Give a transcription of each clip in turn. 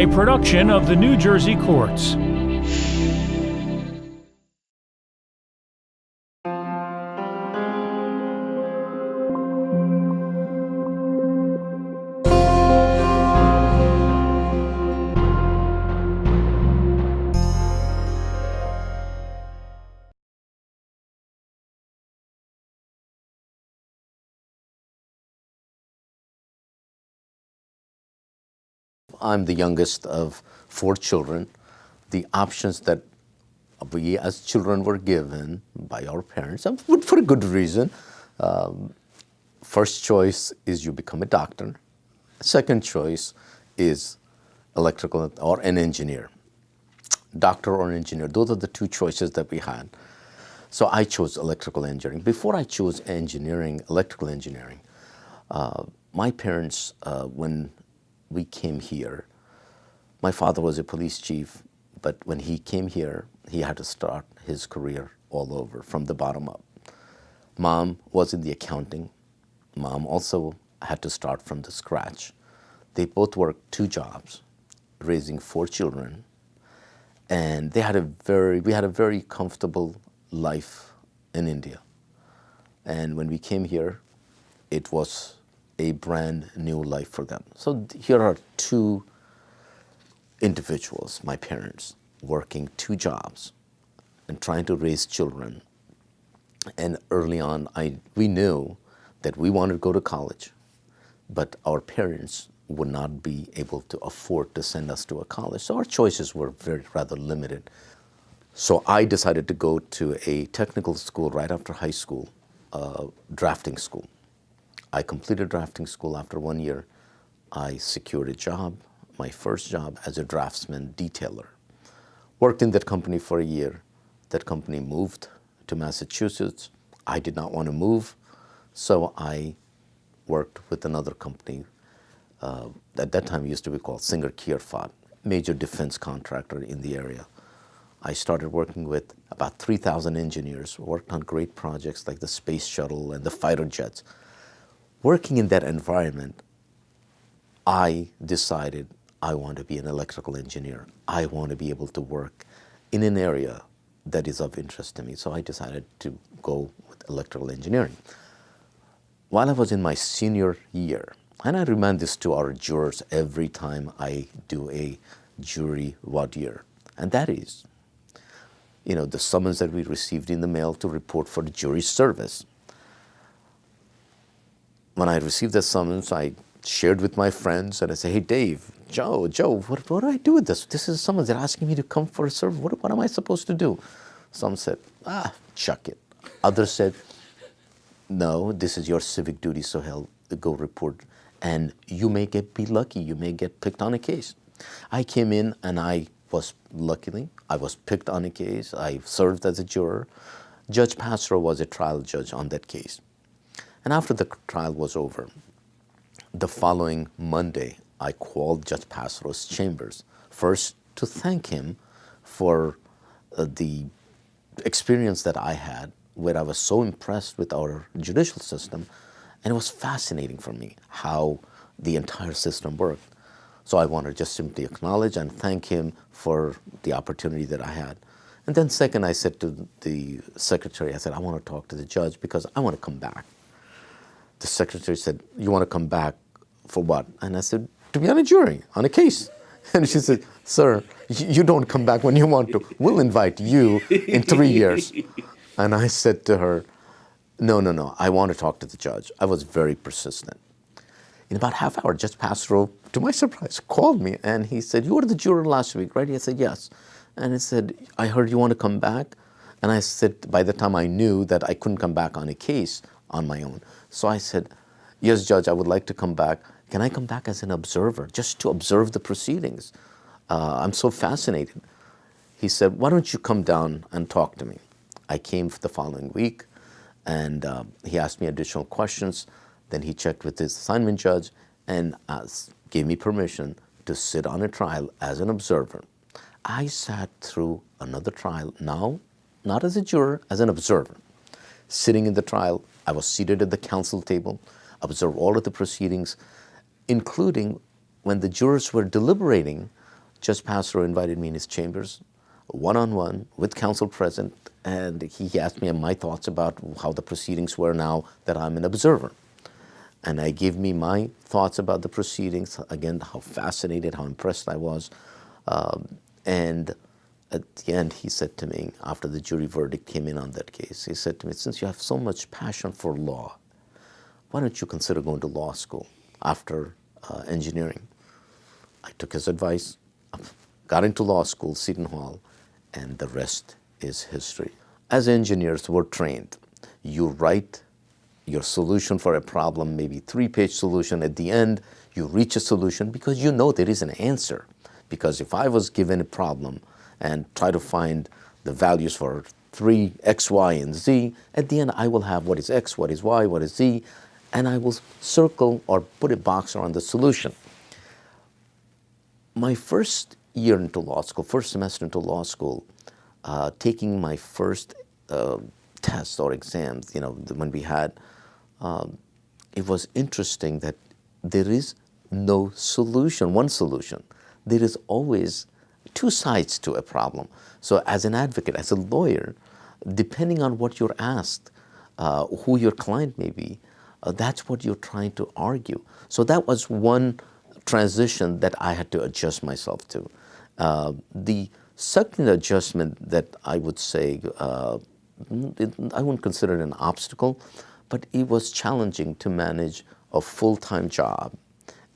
a production of the New Jersey courts. I'm the youngest of 4 children. The options that we as children were given by our parents, and for a good reason. First choice is you become a doctor. Second choice is electrical or an engineer. Doctor or engineer, those are the 2 choices that we had. So I chose electrical engineering. Before I chose electrical engineering, my parents, when we came here, my father was a police chief, but when he came here, he had to start his career all over from the bottom up. Mom was in the accounting. Mom also had to start from the scratch. They both worked 2 jobs, raising 4 children, and we had a very comfortable life in India. And when we came here, it was a brand new life for them. So here are 2 individuals, my parents, working 2 jobs and trying to raise children. And early on, we knew that we wanted to go to college, but our parents would not be able to afford to send us to a college. So our choices were rather limited. So I decided to go to a technical school right after high school, drafting school. I completed drafting school after 1 year. I secured a job, my first job as a draftsman detailer. Worked in that company for a year. That company moved to Massachusetts. I did not want to move, so I worked with another company. At that time, it used to be called Singer Kierfat, major defense contractor in the area. I started working with about 3,000 engineers, worked on great projects like the space shuttle and the fighter jets. Working in that environment, I decided I want to be an electrical engineer. I want to be able to work in an area that is of interest to me. So I decided to go with electrical engineering. While I was in my senior year, and I remind this to our jurors every time I do a jury voir dire, and that is, the summons that we received in the mail to report for the jury service. When I received that summons, I shared with my friends, and I said, hey, Dave, Joe, what do I do with this? This is someone they're asking me to come for a service. What am I supposed to do? Some said, chuck it. Others said, no, this is your civic duty, Sohail, go report. And you may be lucky, you may get picked on a case. I came in and I was picked on a case. I served as a juror. Judge Passero was a trial judge on that case. And after the trial was over, the following Monday, I called Judge Passero's chambers, first to thank him for the experience that I had, where I was so impressed with our judicial system, and it was fascinating for me how the entire system worked. So I want to just simply acknowledge and thank him for the opportunity that I had. And then second, I said to the secretary, I said, I want to talk to the judge because I want to come back. The secretary said, you want to come back for what? And I said, to be on a jury, on a case. And she said, sir, you don't come back when you want to. We'll invite you in 3 years. And I said to her, no, I want to talk to the judge. I was very persistent. In about half hour, Judge Passero, to my surprise, called me and he said, you were the juror last week, right? I said, yes. And he said, I heard you want to come back. And I said, by the time I knew that I couldn't come back on a case on my own. So I said, yes, Judge, I would like to come back. Can I come back as an observer, just to observe the proceedings? I'm so fascinated. He said, why don't you come down and talk to me? I came the following week, and he asked me additional questions. Then he checked with his assignment judge and gave me permission to sit on a trial as an observer. I sat through another trial, now not as a juror, as an observer. Sitting in the trial, I was seated at the counsel table, observed all of the proceedings, including when the jurors were deliberating Judge Pastor invited me in his chambers, one-on-one with counsel present, and he asked me my thoughts about how the proceedings were now that I'm an observer. And I gave me my thoughts about the proceedings, again, how fascinated, how impressed I was. And at the end, he said to me, after the jury verdict came in on that case, he said to me, since you have so much passion for law, why don't you consider going to law school after engineering? I took his advice, got into law school, Seton Hall, and the rest is history. As engineers, we're trained. You write your solution for a problem, maybe 3-page solution. At the end, you reach a solution because you know there is an answer. Because if I was given a problem and try to find the values for 3, x, y, and z, at the end I will have what is x, what is y, what is z, and I will circle or put a box around the solution. My first year into law school, first semester into law school, taking my first tests or exams, when we had, it was interesting that there is no solution, one solution. There is always 2 sides to a problem. So as an advocate, as a lawyer, depending on what you're asked, who your client may be, that's what you're trying to argue. So that was one transition that I had to adjust myself to. The second adjustment that I would say, I wouldn't consider it an obstacle, but it was challenging to manage a full-time job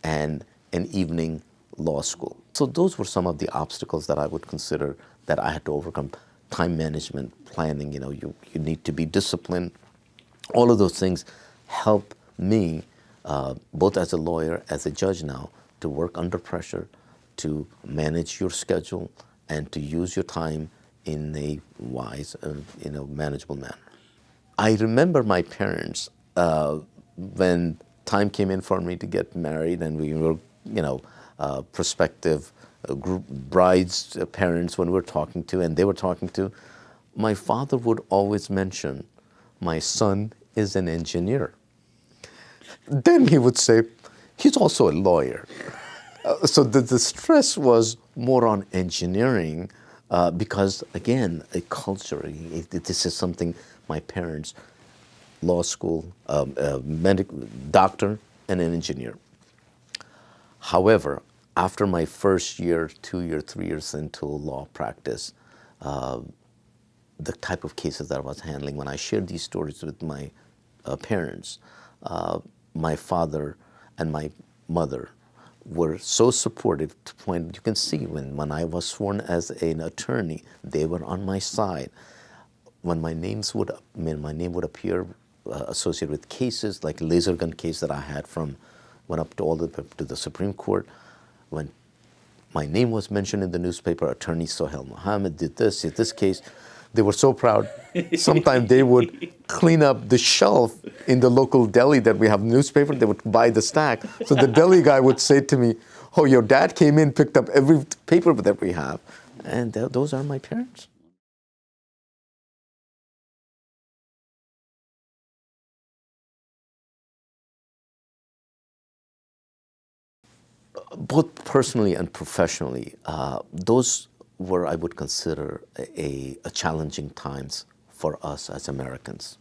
and an evening law school. So those were some of the obstacles that I would consider that I had to overcome. Time management, planning, you need to be disciplined. All of those things help me, both as a lawyer, as a judge now, to work under pressure, to manage your schedule, and to use your time in a wise, manageable manner. I remember my parents, when time came in for me to get married, and we were, prospective brides' parents when we were talking to, and they were talking to, my father would always mention, my son is an engineer. Then he would say, he's also a lawyer. So the stress was more on engineering because, again, a culture, this is something my parents, law school, doctor, and an engineer. However, after my first year, 2 year, 3 years into law practice, the type of cases that I was handling, when I shared these stories with my parents, my father and my mother were so supportive to the point you can see when I was sworn as an attorney, they were on my side. When my name would appear associated with cases like laser gun case that I had went up to all the to the Supreme Court. When my name was mentioned in the newspaper, Attorney Sohail Mohammed did this case. They were so proud. Sometimes they would clean up the shelf in the local deli that we have newspaper. They would buy the stack. So the deli guy would say to me, oh, your dad came in, picked up every paper that we have. And those are my parents. Both personally and professionally, those were, I would consider, a challenging times for us as Americans.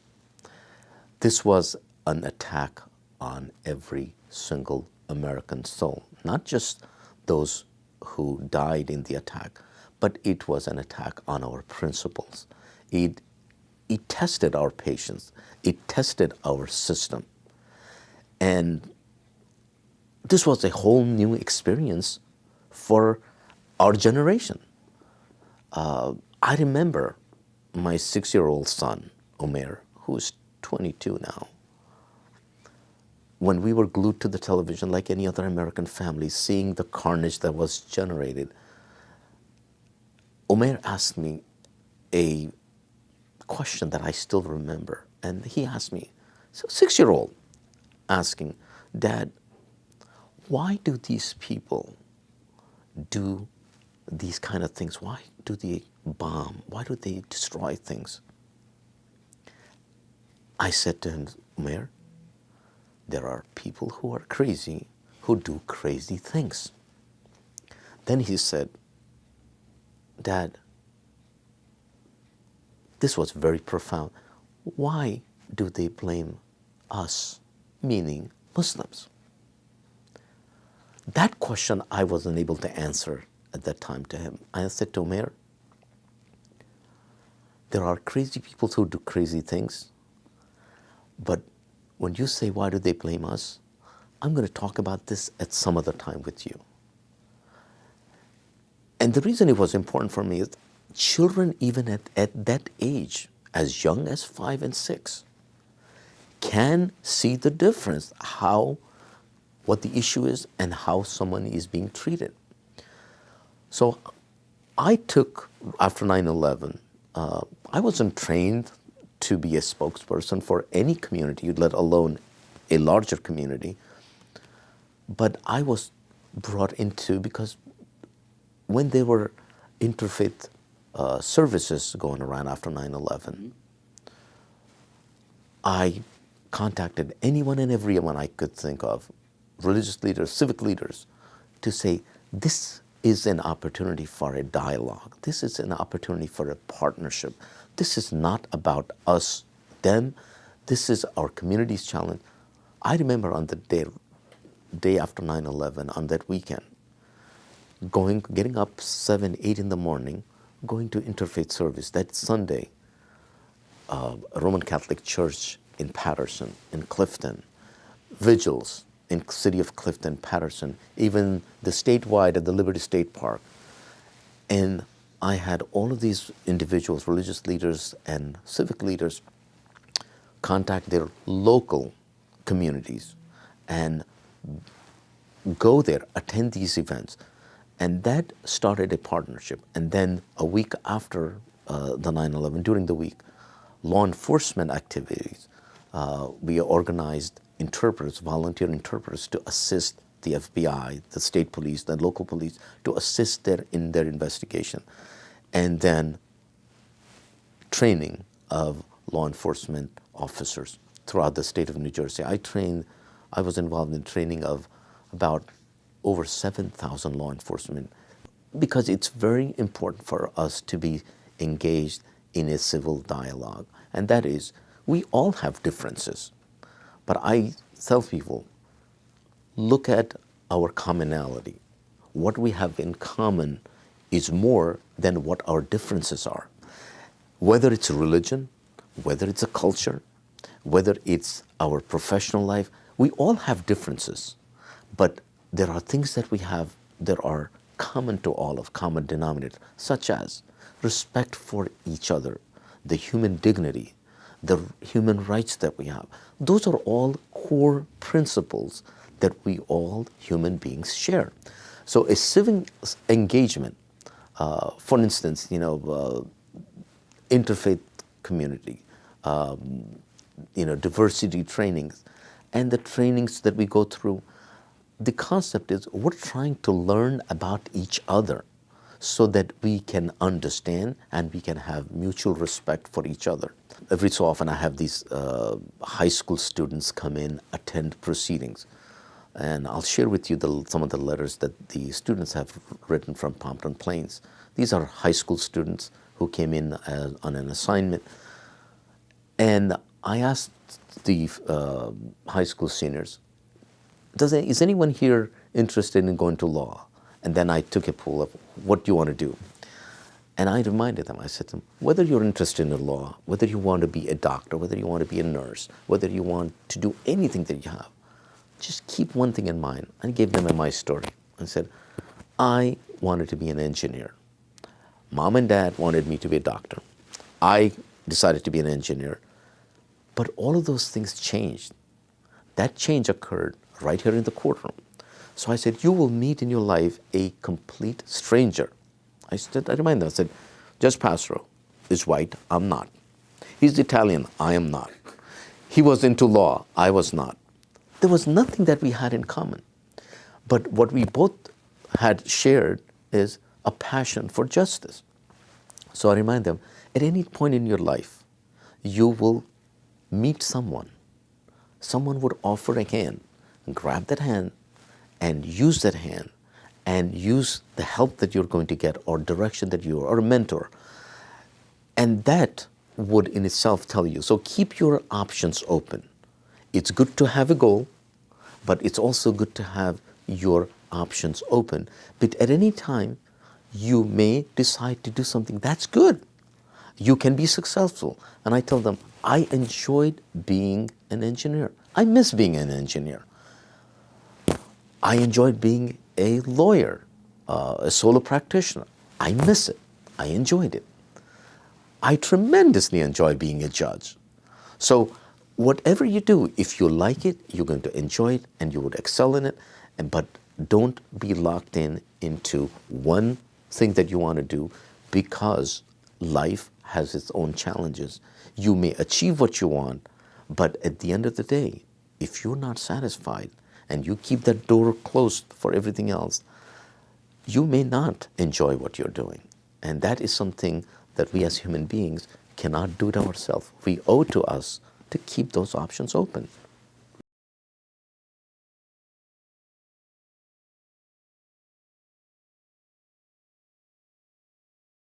This was an attack on every single American soul, not just those who died in the attack, but it was an attack on our principles. It tested our patience. It tested our system. And this was a whole new experience for our generation. I remember my 6-year-old son, Omer, who's 22 now, when we were glued to the television like any other American family, seeing the carnage that was generated. Omer asked me a question that I still remember. And he asked me, so 6-year-old, asking, Dad, why do these people do these kind of things? Why do they bomb? Why do they destroy things? I said to him, Mayor, there are people who are crazy who do crazy things. Then he said, Dad, this was very profound. Why do they blame us, meaning Muslims? That question I wasn't able to answer at that time to him. I said to Umair, there are crazy people who do crazy things, but when you say, why do they blame us? I'm going to talk about this at some other time with you. And the reason it was important for me is children, even at that age, as young as 5 and 6, can see the difference, what the issue is and how someone is being treated. So I took, after 9/11, I wasn't trained to be a spokesperson for any community, let alone a larger community. But I was brought into, because when there were interfaith services going around after 9/11, I contacted anyone and everyone I could think of, religious leaders, civic leaders, to say, this is an opportunity for a dialogue. This is an opportunity for a partnership. This is not about us, them. This is our community's challenge. I remember on the day after 9/11, on that weekend, getting up 7, 8 in the morning, going to interfaith service. That Sunday, a Roman Catholic church in Patterson, in Clifton, vigils in city of Clifton, Patterson, even the statewide at the Liberty State Park. And I had all of these individuals, religious leaders and civic leaders, contact their local communities and go there, attend these events. And that started a partnership. And then a week after the 9/11, during the week, law enforcement activities, we organized interpreters, volunteer interpreters, to assist the FBI, the state police, the local police, to assist in their investigation. And then training of law enforcement officers throughout the state of New Jersey. I was involved in training of about over 7,000 law enforcement, because it's very important for us to be engaged in a civil dialogue. And that is, we all have differences, but I tell people, look at our commonality. What we have in common is more than what our differences are. Whether it's a religion, whether it's a culture, whether it's our professional life, we all have differences. But there are things that we have that are common to all of, common denominator, such as respect for each other, the human dignity, the human rights that we have. Those are all core principles that we all human beings share. So a civic engagement, for instance, interfaith community, diversity trainings, and the trainings that we go through, the concept is we're trying to learn about each other so that we can understand and we can have mutual respect for each other. Every so often I have these high school students come in, attend proceedings. And I'll share with you some of the letters that the students have written from Pompton Plains. These are high school students who came in on an assignment. And I asked the high school seniors, is anyone here interested in going to law? And then I took a poll of what do you want to do? And I reminded them, I said to them, whether you're interested in the law, whether you want to be a doctor, whether you want to be a nurse, whether you want to do anything that you have, just keep one thing in mind. I gave them my story and said, I wanted to be an engineer. Mom and Dad wanted me to be a doctor. I decided to be an engineer. But all of those things changed. That change occurred right here in the courtroom. So I said, you will meet in your life a complete stranger. I reminded them, I said, Judge Passero is white, I'm not. He's Italian, I am not. He was into law, I was not. There was nothing that we had in common. But what we both had shared is a passion for justice. So I remind them, at any point in your life, you will meet someone. Someone would offer a hand, grab that hand, and use that hand and use the help that you're going to get or direction that you or a mentor. And that would in itself tell you. So keep your options open. It's good to have a goal, but it's also good to have your options open. But at any time, you may decide to do something that's good. You can be successful. And I tell them, I enjoyed being an engineer. I miss being an engineer. I enjoyed being a lawyer, a solo practitioner. I miss it. I enjoyed it. I tremendously enjoy being a judge. So whatever you do, if you like it, you're going to enjoy it and you would excel in it. But don't be locked into one thing that you want to do, because life has its own challenges. You may achieve what you want, but at the end of the day, if you're not satisfied and you keep that door closed for everything else, you may not enjoy what you're doing. And that is something that we as human beings cannot do to ourselves. We owe to us to keep those options open.